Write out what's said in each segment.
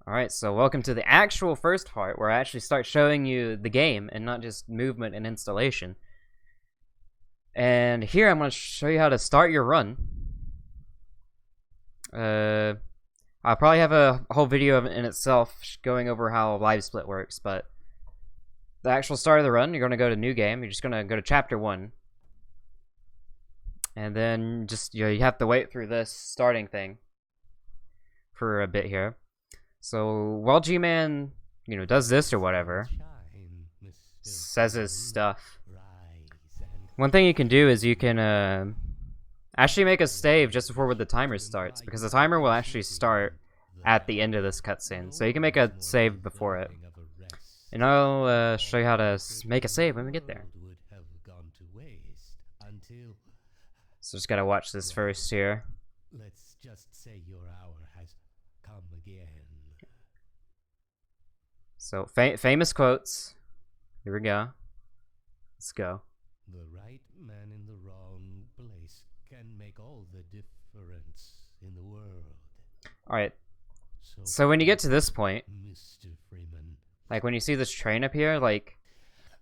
Alright, so welcome to the actual first part where I actually start showing you the game and not just movement and installation. And here I'm going to show you how to start your run. I'll probably have a whole video in itself going over how live split works, but the actual start of the run, you're going to go to new game. You're just going to go to chapter 1. And then just, you have to wait through this starting thing for a bit here. So while G-Man, does this or whatever, says his stuff, one thing you can do is you can actually make a save just before the timer starts, because the timer will actually start at the end of this cutscene. So you can make a save before it. And I'll show you how to make a save when we get there. So just gotta watch this first here. Let's just say your hour has come again. So famous quotes. Here we go. Let's go. The right man in the wrong place can make all the difference in the world. Alright. So when you get to this point, Mr. Freeman, like when you see this train up here, like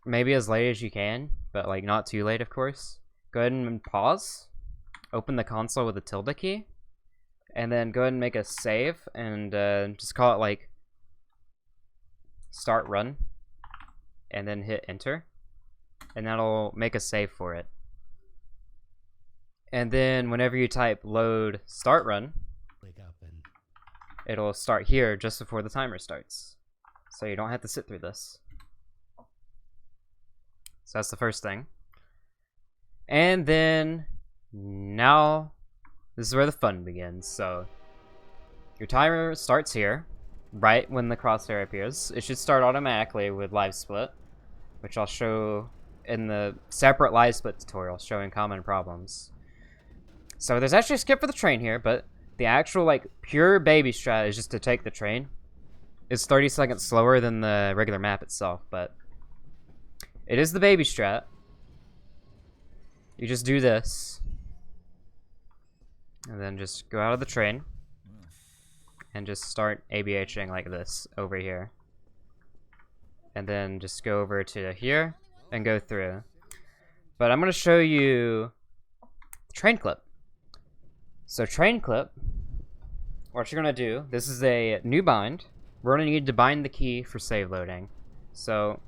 maybe as late as you can, but like not too late, of course. Go ahead and pause. Open the console with the tilde key. And then go ahead and make a save and just call it like start run. And then hit enter. And that'll make a save for it. And then whenever you type load start run, wake up and it'll start here just before the timer starts. So you don't have to sit through this. So that's the first thing. And then now this is where the fun begins. So your timer starts here, right when the crosshair appears. It should start automatically with live split, which I'll show in the separate live split tutorial showing common problems. So there's actually a skip for the train here, but the actual like pure baby strat is just to take the train. It's 30 seconds slower than the regular map itself, but it is the baby strat. You just do this. And then just go out of the train. And just start ABHing like this over here. And then just go over to here and go through. But I'm going to show you train clip. So train clip, what you're going to do, this is a new bind. We're going to need to bind the key for save loading. So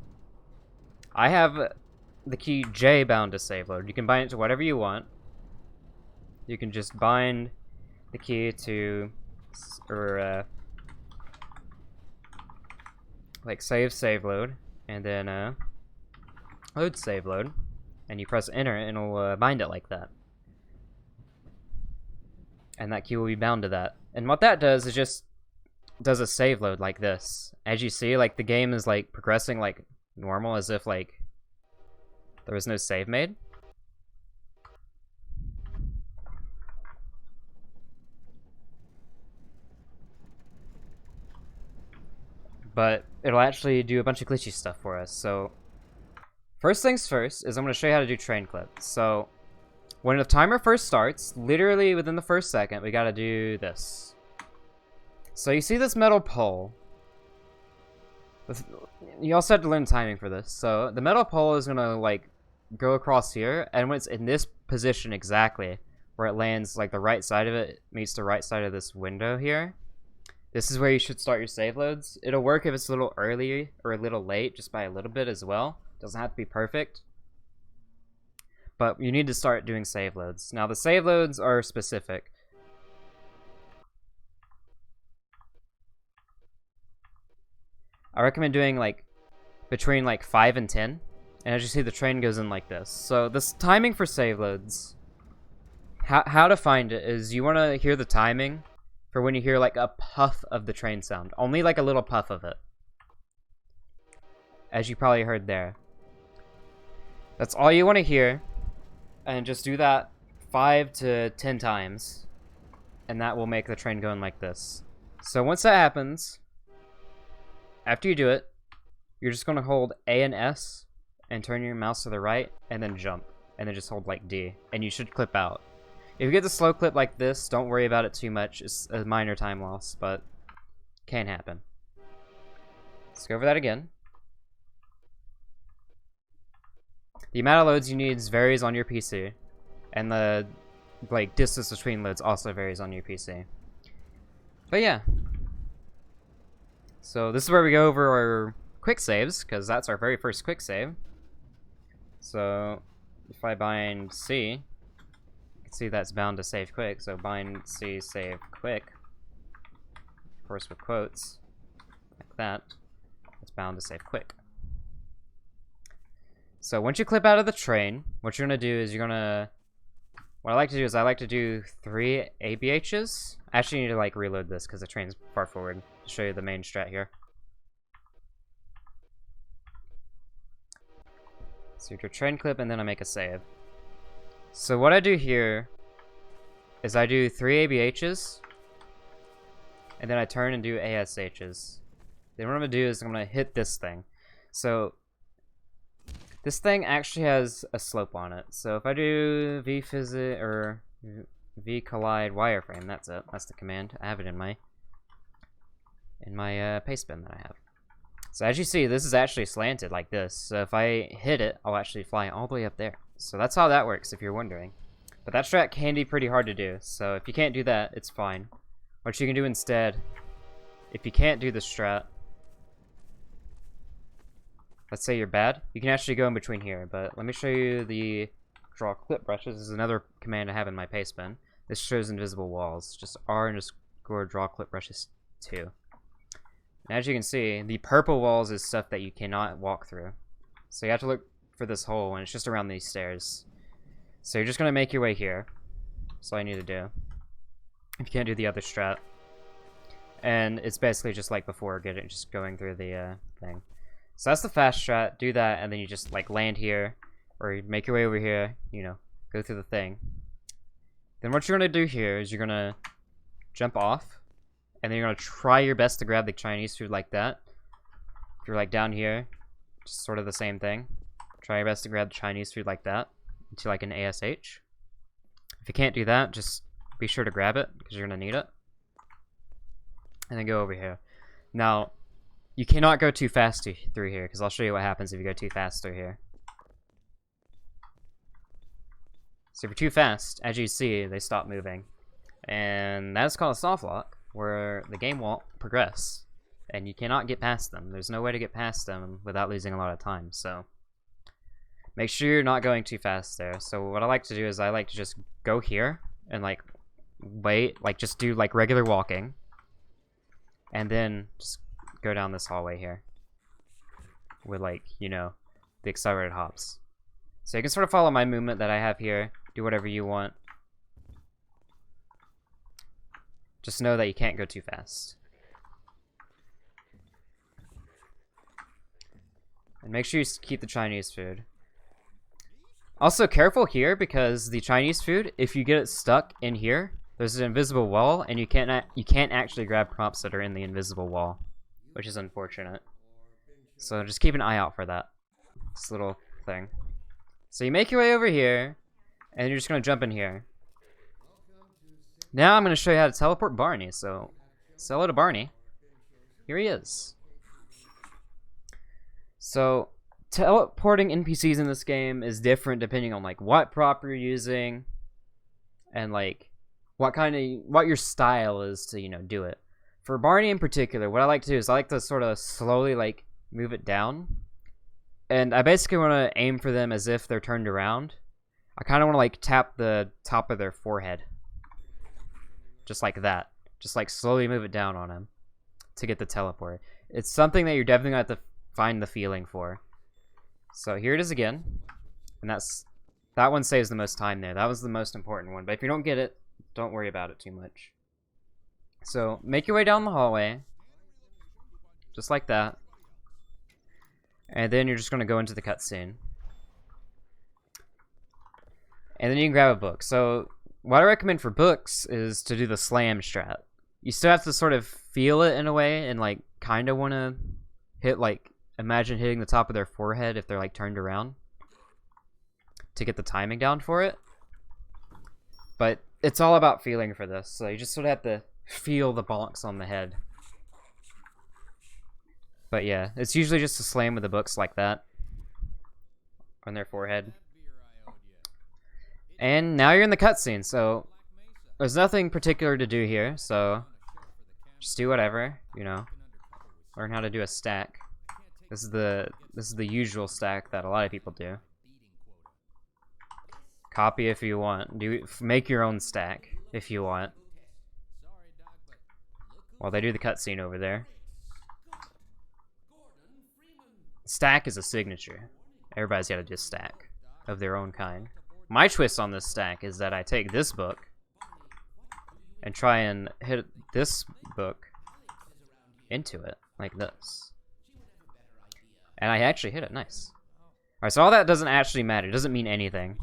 I have the key J bound to save load. You can bind it to whatever you want. You can just bind the key to, like save load, and then load save load, and you press enter and it'll bind it like that. And that key will be bound to that. And what that does is just does a save load like this. As you see, like the game is like progressing like normal, as if like there was no save made. But it'll actually do a bunch of glitchy stuff for us. So first things first is I'm going to show you how to do train clip. So when the timer first starts, literally within the first second, we got to do this. So you see this metal pole. You also have to learn timing for this. So the metal pole is going to like go across here, and when it's in this position exactly, where it lands like the right side of it meets the right side of this window here, this is where you should start your save loads. It'll work if it's a little early or a little late, just by a little bit as well. Doesn't have to be perfect. But you need to start doing save loads. Now the save loads are specific. I recommend doing like between like 5 and 10. And as you see, the train goes in like this. So this timing for save loads, how to find it is you want to hear the timing for when you hear like a puff of the train sound. Only like a little puff of it. As you probably heard there. That's all you want to hear. And just do that 5 to 10 times. And that will make the train go in like this. So once that happens, after you do it, you're just going to hold A and S and turn your mouse to the right and then jump. And then just hold like D. And you should clip out. If you get the slow clip like this, don't worry about it too much. It's a minor time loss, but can happen. Let's go over that again. The amount of loads you need varies on your PC, and the like distance between loads also varies on your PC. But yeah. So this is where we go over our quick saves, because that's our very first quick save. So if I bind C, you can see that's bound to save quick. So bind C save quick, of course with quotes, like that. It's bound to save quick. So once you clip out of the train, what you're gonna do is what I like to do is I like to do 3 ABHs. I actually need to like reload this because the train's far forward to show you the main strat here. So you do a train clip and then I make a save. So what I do here is I do 3 ABHs and then I turn and do ASHs. Then what I'm gonna do is I'm gonna hit this thing. So this thing actually has a slope on it. So if I do vphysics or vcollide wireframe, that's it. That's the command. I have it in my paste bin that I have. So as you see, this is actually slanted like this. So if I hit it, I'll actually fly all the way up there. So that's how that works, if you're wondering. But that strat can be pretty hard to do. So if you can't do that, it's fine. What you can do instead, if you can't do the strat, let's say you're bad, you can actually go in between here. But let me show you the draw clip brushes. This is another command I have in my paste bin. This shows invisible walls. Just R_draw clip brushes 2. And as you can see, the purple walls is stuff that you cannot walk through. So you have to look for this hole, and it's just around these stairs. So you're just gonna make your way here. That's all you need to do. If you can't do the other strat. And it's basically just like before, just going through the thing. So that's the fast strat. Do that, and then you just like land here, or you make your way over here. You know, go through the thing. Then what you're gonna do here is you're gonna jump off, and then you're gonna try your best to grab the Chinese food like that. If you're like down here, just sort of the same thing. Try your best to grab the Chinese food like that into like an ASH. If you can't do that, just be sure to grab it because you're gonna need it. And then go over here. Now, you cannot go too fast through here, because I'll show you what happens if you go too fast through here. So if you're too fast, as you see, they stop moving. And that's called a soft lock, where the game won't progress. And you cannot get past them. There's no way to get past them without losing a lot of time, so make sure you're not going too fast there. So what I like to do is I like to just go here and like wait, like just do like regular walking. And then just go down this hallway here with like, you know, the accelerated hops. So you can sort of follow my movement that I have here. Do whatever you want. Just know that you can't go too fast. And make sure you keep the Chinese food. Also, careful here, because the Chinese food, if you get it stuck in here, there's an invisible wall, and you can't actually grab prompts that are in the invisible wall, which is unfortunate. So just keep an eye out for that. This little thing. So you make your way over here, and you're just gonna jump in here. Now I'm gonna show you how to teleport Barney. So say hello to Barney. Here he is. So teleporting NPCs in this game is different depending on like what prop you're using, and like what your style is to, you know, do it. For Barney in particular, what I like to do is I like to sort of slowly like move it down, and I basically want to aim for them as if they're turned around. I kind of want to like tap the top of their forehead, just like that. Just like slowly move it down on them to get the teleport. It's something that you're definitely going to have to find the feeling for. So here it is again, and that one saves the most time there. That was the most important one, but if you don't get it, don't worry about it too much. So make your way down the hallway, just like that, and then you're just going to go into the cutscene. And then you can grab a book. So what I recommend for books is to do the slam strat. You still have to sort of feel it in a way, and like kind of want to hit, like, imagine hitting the top of their forehead if they're like turned around to get the timing down for it. But it's all about feeling for this, so you just sort of have to feel the bonks on the head. But yeah, it's usually just a slam with the books like that on their forehead. And now you're in the cutscene, so there's nothing particular to do here, so just do whatever, you know. Learn how to do a stack. This is the usual stack that a lot of people do. Copy if you want. Make your own stack if you want. While they do the cutscene over there. Stack is a signature. Everybody's got to do a stack of their own kind. My twist on this stack is that I take this book and try and hit this book into it, like this. And I actually hit it, nice. Alright, so all that doesn't actually matter, it doesn't mean anything.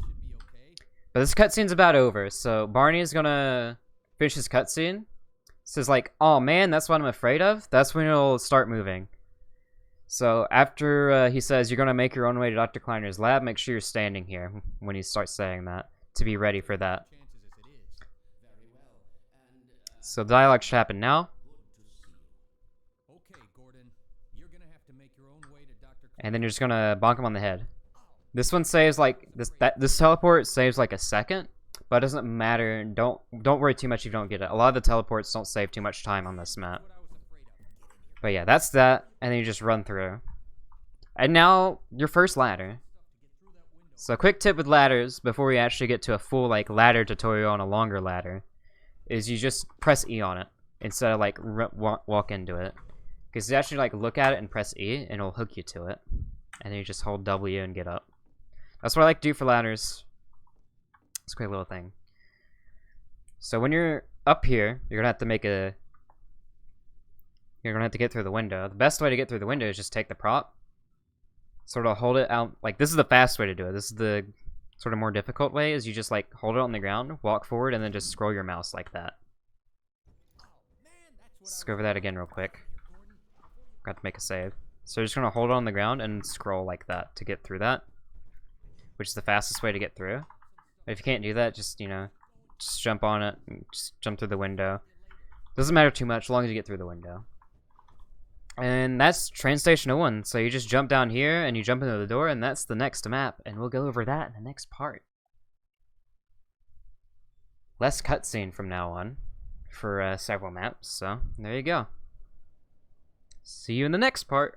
But this cutscene's about over, so Barney is gonna finish his cutscene. Says like, oh man, that's what I'm afraid of? That's when it'll start moving. So after he says, you're gonna make your own way to Dr. Kleiner's lab, make sure you're standing here when he starts saying that, to be ready for that. So the dialogue should happen now. And then you're just gonna bonk him on the head. This one saves like this teleport saves like a second, but it doesn't matter. Don't worry too much if you don't get it. A lot of the teleports don't save too much time on this map. But yeah, that's that, and then you just run through. And now your first ladder. So a quick tip with ladders before we actually get to a full like ladder tutorial on a longer ladder is you just press E on it instead of like walk into it. Because you actually like look at it and press E and it'll hook you to it. And then you just hold W and get up. That's what I like to do for ladders. It's a quick little thing. So when you're up here, you're gonna have to make a You're gonna have to get through the window. The best way to get through the window is just take the prop. Sort of hold it out. Like, this is the fast way to do it. This is the sort of more difficult way, is you just like hold it on the ground, walk forward, and then just scroll your mouse like that. Let's go over that again real quick. Got to make a save. So you're just gonna hold it on the ground and scroll like that to get through that, which is the fastest way to get through. But if you can't do that, just, you know, just jump on it and just jump through the window. Doesn't matter too much as long as you get through the window. And that's train station 01. So you just jump down here and you jump into the door, and that's the next map, and we'll go over that in the next part. Less cutscene from now on for several maps, so there you go. See you in the next part.